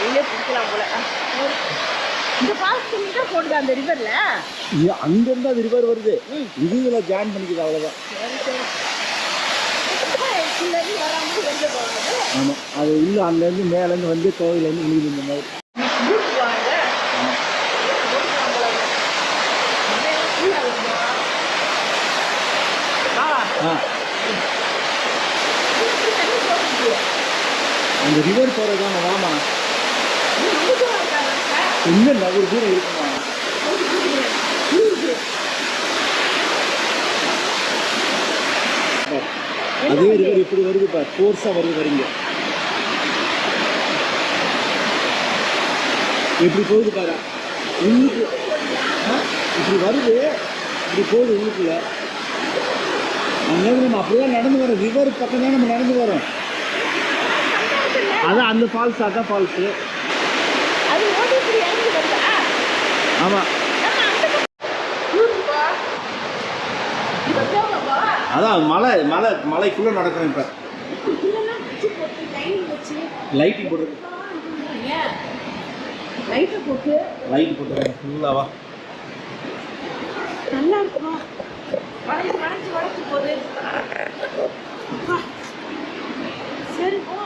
கையிலே பிடிக்கலாம் போல. இந்த ஃபால்ஸ் தான் போடுது அந்த ரிவர்ல. அங்கேருந்து அது ரிவர் வருது, இதுல ஜாயின் பண்ணிக்குது, அவ்வளோதான். ஆமாம், அது இல்லை அங்கேருந்து மேலேருந்து வந்து கோவிலேருந்து விழுகுது இந்த மாதிரி. அந்த ரிவர் போகிறதான வாமா இன்னும் நகர் தூரம் இருக்குமா? அதே ரிவர் எப்படி வருது பார், ஃபோர்ஸாக வருது வரீங்க, எப்படி போகுது பாரு உள்ளுக்கு. இப்படி வருது, இப்படி போகுது உள்ளுக்குள்ள. அங்கேருந்து நம்ம அப்படியே நடந்து வரோம், ரிவர் பக்கம் தான் நம்ம நடந்து வரோம். அதான் அந்த ஃபால்ஸ், அதான் ஃபால்ஸு. ஆமாம், அதான் மலை மலை மலைக்குள்ளே நடக்கிறேன். இப்போ லைட்டிங் போட்டு லைட் போட்டு ஃபுல்லாவா நல்லா இருக்குமா? வளைச்சு போகுது. சரி போ,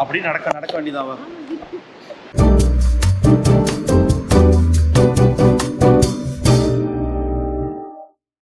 அப்படி நடக்க வேண்டியதாவா?